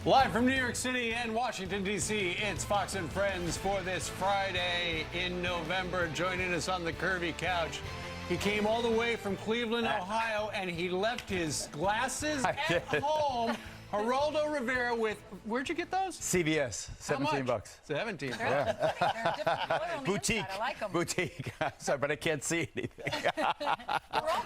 Live from New York City and Washington, D.C., it's Fox and Friends for this Friday in November. Joining us on the curvy couch, he came all the way from Cleveland, Ohio, and he left his glasses at home. Geraldo Rivera with, where'd you get those? CVS, $17. 17. They're a different color on the Boutique. inside. I like them. Boutique. Sorry, but I can't see anything.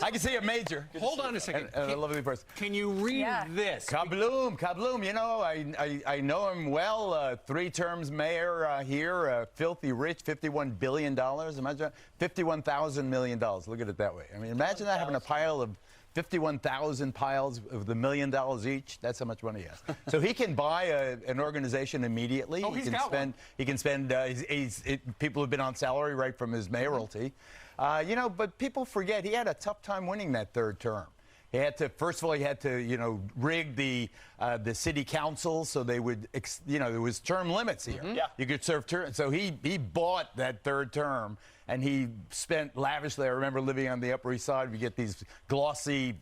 I can see a major. Hold on a second. And a lovely person. Can you read this? Kabloom, Kabloom. You know, I know him well. 3 terms mayor here. Filthy rich, $51 billion. Imagine $51,000 million. Look at it that way. I mean, imagine that, having a pile of 51,000 piles of the $1 million each. That's how much money he has. So he can buy an organization immediately. Oh, he's got one. He can spend. People have been on salary right from his mayoralty. You know, but people forget he had a tough time winning that 3rd term. He had to, first of all, he had to, you know, rig the city council so they would, you know, there was term limits here. Yeah. You could serve term. So he bought that 3rd term, and he spent lavishly. I remember living on the Upper East Side. We get these glossy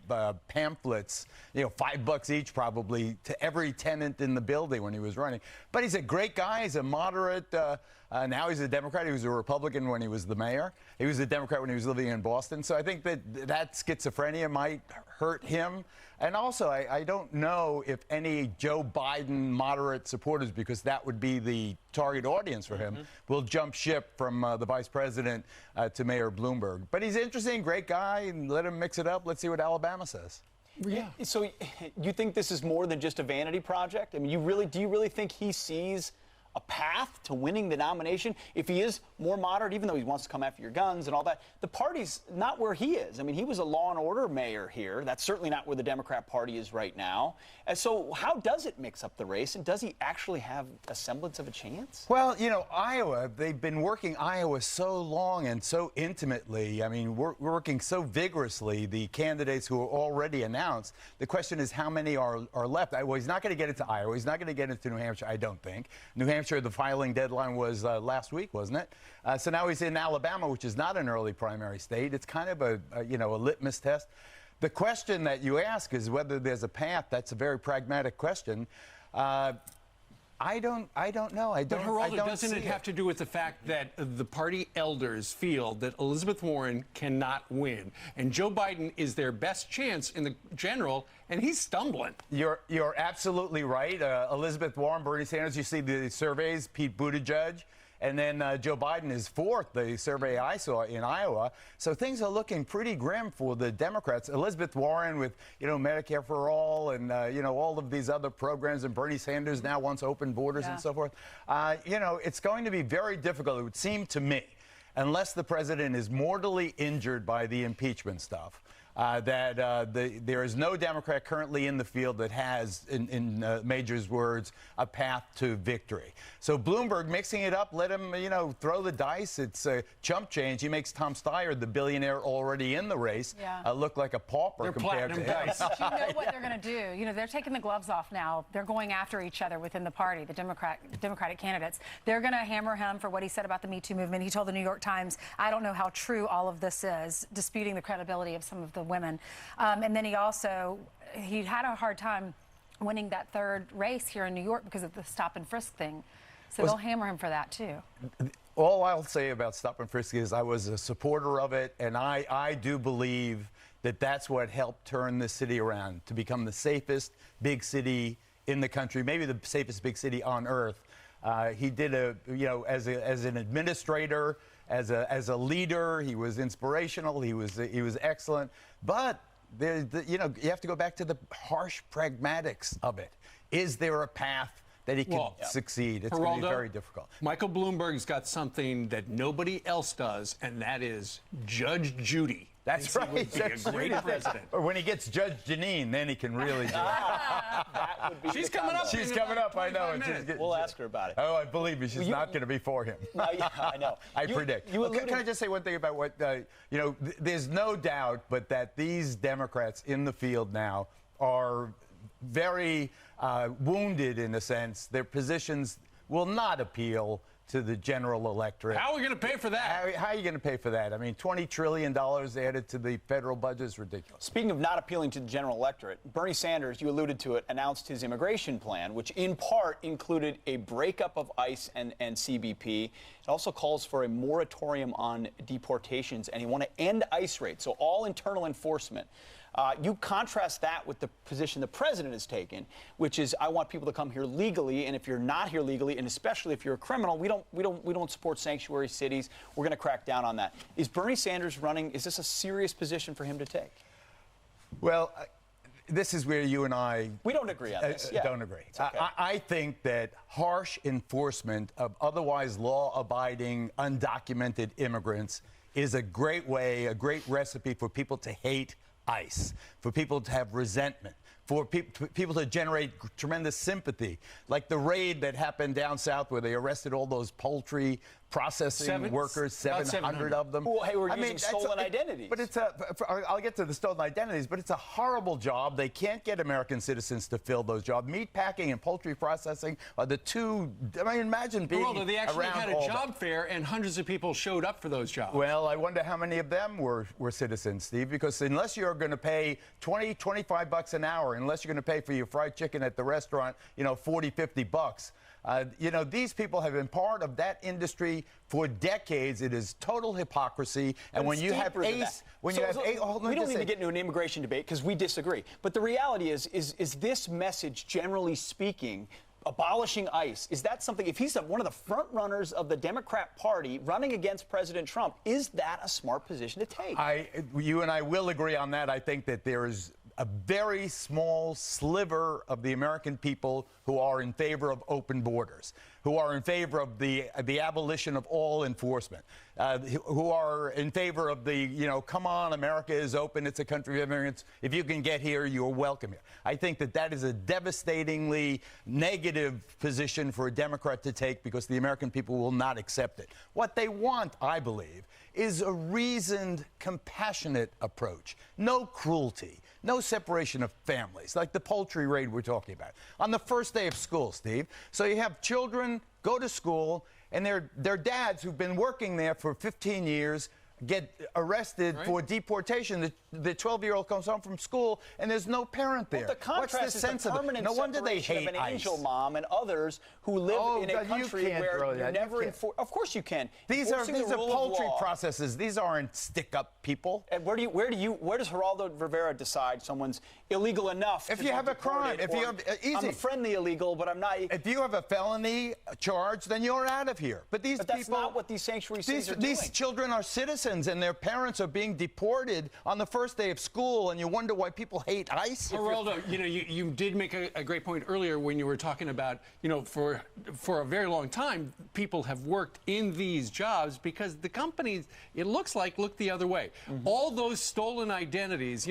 pamphlets, you know, $5 each probably, to every tenant in the building when he was running. But he's a great guy. He's a moderate. Now he's a Democrat. He was a Republican when he was the mayor. He was a Democrat when he was living in Boston. So I think that schizophrenia might hurt him. And also, I don't know if any Joe Biden moderate supporters, because that would be the target audience for him, will jump ship from the vice president to Mayor Bloomberg. But he's interesting, great guy, and let him mix it up. Let's see what Alabama says. Yeah. So you think this is more than just a vanity project? I mean, do you really think he sees a path to winning the nomination? If he is more moderate, even though he wants to come after your guns and all that, the party's not where he is. I mean, he was a law and order mayor here. That's certainly not where the Democrat Party is right now. And so how does it mix up the race, and does he actually have a semblance of a chance? Well, you know, Iowa, they've been working Iowa so long and so intimately. I mean, we're working so vigorously, the candidates who are already announced. The question is how many are left. Well, he's not going to get into Iowa. He's not going to get into New Hampshire, I don't think. New Hampshire, the filing deadline was last week, wasn't it? So now he's in Alabama, which is not an early primary state. It's kind of a litmus test. The question that you ask is whether there's a path. That's a very pragmatic question. I don't know. But Geraldo, doesn't it have to do with the fact that the party elders feel that Elizabeth Warren cannot win, and Joe Biden is their best chance in the general, and he's stumbling? You're absolutely right. Elizabeth Warren, Bernie Sanders, you see the surveys, Pete Buttigieg, and then Joe Biden is 4th, the survey I saw in Iowa. So things are looking pretty grim for the Democrats. Elizabeth Warren with, you know, Medicare for All and, you know, all of these other programs, and Bernie Sanders now wants open borders and so forth. You know, it's going to be very difficult, it would seem to me, unless the president is mortally injured by the impeachment stuff. There is no Democrat currently in the field that has, in Major's words, a path to victory. So Bloomberg mixing it up, let him, you know, throw the dice. It's a chump change. He makes Tom Steyer, the billionaire already in the race, look like a pauper compared to him. But you know what they're going to do? You know, they're taking the gloves off now. They're going after each other within the party, the Democratic candidates. They're going to hammer him for what he said about the Me Too movement. He told the New York Times, I don't know how true all of this is, disputing the credibility of some of the women. And then he had a hard time winning that 3rd race here in New York because of the stop and frisk thing. So they'll hammer him for that, too. All I'll say about stop and frisk is I was a supporter of it, and I do believe that that's what helped turn this city around to become the safest big city in the country, maybe the safest big city on earth. He did as an administrator, as a leader, he was inspirational. He was excellent. But you have to go back to the harsh pragmatics of it. Is there a path that he can succeed? It's going to be very difficult. Michael Bloomberg's got something that nobody else does, and that is Judge Judy. That's right. He would be a great president. Or when he gets Judge Janine, then he can really do it. That would be She's coming up. She's coming up. I know. We'll ask her about it. Oh, I believe me. She's not going to be for him. No, yeah, I know. I predict. Can I just say one thing about what, there's no doubt but that these Democrats in the field now are very wounded in a sense. Their positions will not appeal to the general electorate. How are we going to pay for that? How are you going to pay for that? I mean, $20 trillion added to the federal budget is ridiculous. Speaking of not appealing to the general electorate, Bernie Sanders, you alluded to it, announced his immigration plan, which in part included a breakup of ICE and CBP. It also calls for a moratorium on deportations, and he wants to end ICE raids, so all internal enforcement. You contrast that with the position the president has taken, which is, I want people to come here legally, and if you're not here legally, and especially if you're a criminal, we don't support sanctuary cities. We're going to crack down on that. Is Bernie Sanders running? Is this a serious position for him to take? Well, this is where you and I don't agree on this. Yeah. Don't agree. Okay. I think that harsh enforcement of otherwise law-abiding, undocumented immigrants is a great way, a great recipe for people to hate ICE, for people to have resentment, for people to generate tremendous sympathy, like the raid that happened down south where they arrested all those poultry processing workers, 700 of them. Well, hey, we're using stolen identities. But I'll get to the stolen identities, but it's a horrible job. They can't get American citizens to fill those jobs. Meatpacking and poultry processing are the two. I mean, imagine being Geraldo, they actually around had a job fair, and hundreds of people showed up for those jobs. Well, I wonder how many of them were citizens, Steve, because unless you're going to pay $20, $25 an hour, unless you're going to pay for your fried chicken at the restaurant, $40, $50, these people have been part of that industry for decades. It is total hypocrisy. And when you have ACE, we don't need to get into an immigration debate because we disagree. But the reality is this message, generally speaking, abolishing ICE, is that something, if he's one of the front runners of the Democrat Party running against President Trump, is that a smart position to take? You and I will agree on that. I think that there is a very small sliver of the American people who are in favor of open borders, who are in favor of the abolition of all enforcement, who are in favor of come on, America is open, it's a country of immigrants. If you can get here, you're welcome here. I think that is a devastatingly negative position for a Democrat to take because the American people will not accept it. What they want, I believe, is a reasoned, compassionate approach. No cruelty. No separation of families, like the poultry raid we're talking about. On the first day of school, Steve. So you have children go to school, and their dads who've been working there for 15 years get arrested for deportation. The 12-year-old comes home from school, and there's no parent there. Well, the contrast is the permanent no wonder they hate of an ICE. Angel Mom and others who live in a country where you never enforce. Of course you can. These are poultry processes. These aren't stick-up people. And where does Geraldo Rivera decide someone's illegal enough? If you have a crime, if you have easy. I'm a friendly illegal, but I'm not. If you have a felony charge, then you're out of here. But that's not what these sanctuary cities are doing. These children are citizens, and their parents are being deported on the first day of school, and you wonder why people hate ICE. Geraldo, you did make a great point earlier when you were talking about, for a very long time, people have worked in these jobs because the companies, it looks like, look the other way. Mm-hmm. All those stolen identities,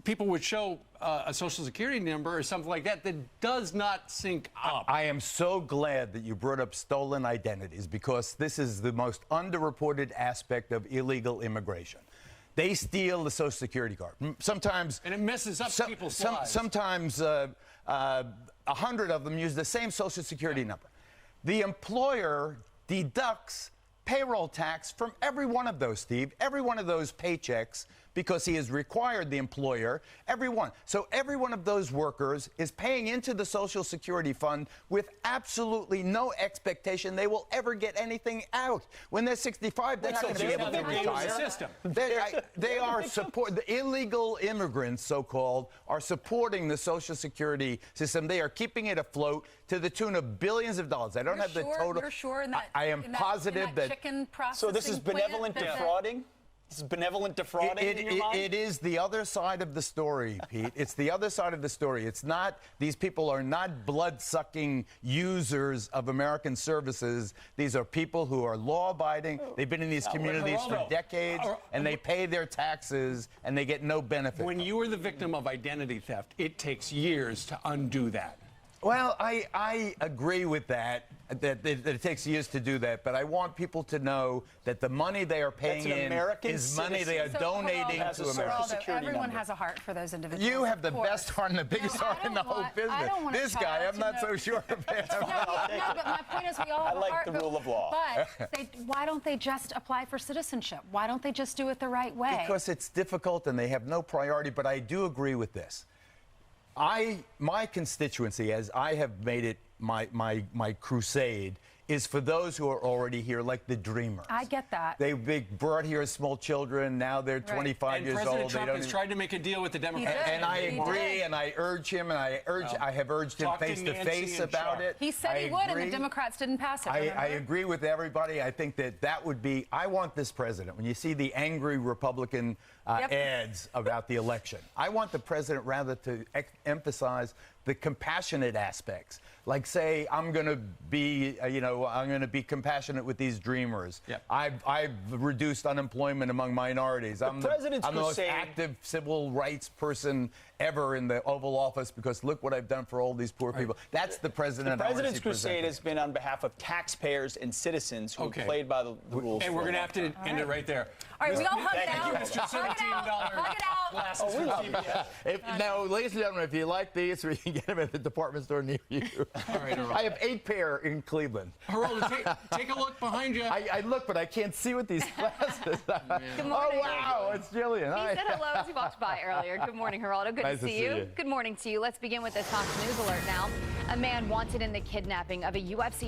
people would show a Social Security number or something like that does not sync up. I am so glad that you brought up stolen identities because this is the most underreported aspect of illegal immigration. They steal the Social Security card. Sometimes... And it messes up people's lives. Sometimes 100 of them use the same Social Security number. The employer deducts payroll tax from every one of those, Steve, every one of those paychecks, because he has required the employer, every one. So every one of those workers is paying into the Social Security fund with absolutely no expectation they will ever get anything out. When they're 65, they're not going to be able to retire. They are the illegal immigrants, so-called, are supporting the Social Security system. They are keeping it afloat to the tune of billions of dollars. I don't have the total. You're sure in that, I am positive that chicken processing so this is benevolent defrauding? This is benevolent defrauding in your mind? It is the other side of the story, Pete. It's the other side of the story. It's not, these people are not blood-sucking users of American services. These are people who are law-abiding. They've been in these communities for decades, and they pay their taxes, and they get no benefit. When you are the victim of identity theft, it takes years to undo that. Well, I agree with that it takes years to do that, but I want people to know that the money they are paying That's an in American is money they are citizen. donating Has a to Social America. Security Everyone number. has a heart for those individuals. You have the of course. best heart and the biggest No, I heart in the don't whole want- business. I don't want a This guy, child I'm not to so know- sure about. No, but my point is we all have I like a heart. the but- rule of law. But why don't they just apply for citizenship? Why don't they just do it the right way? Because it's difficult and they have no priority, but I do agree with this. My constituency, as I have made it my crusade, is for those who are already here, like the dreamers. I get that. They brought here as small children. Now they're 25 And years President old. Trump they don't has even- tried to make a deal with the Democrats. did. and I He agree, did. and I urge him, and I have urged him Talk to face to Nancy face and about Chuck. it. He said I he would, and agree. the Democrats didn't pass it. I remember? agree with everybody. I think that would be. I want this president. When you see the angry Republican Yep. ads about the election, I want the president rather to emphasize the compassionate aspects. Like say, I'm going to be, I'm going to be compassionate with these dreamers. Yep. I've reduced unemployment among minorities. I'm the president's most crusade- active civil rights person ever in the Oval Office because look what I've done for all these poor people. That's the president. The I wanna president's see crusade presented. has been on behalf of taxpayers and citizens who Okay. have played by the rules. And for we're a going to long have to time. end it right there. All right, we all hug it Thank out. you, Mr. Hug it out. $17 Hug it out. glasses we from love CBS. Now, ladies and gentlemen, if you like these, we can get them at the department store near you. All right, Harold. I have 8 pair in Cleveland. Harold, take a look behind you. I look, but I can't see with these glasses. Good morning. Oh, wow, it's Jillian. He Hi. said hello as he walked by earlier. Good morning, Geraldo. Good Nice to see you. Good morning to you. Let's begin with this Fox News alert now. A man wanted in the kidnapping of a UFC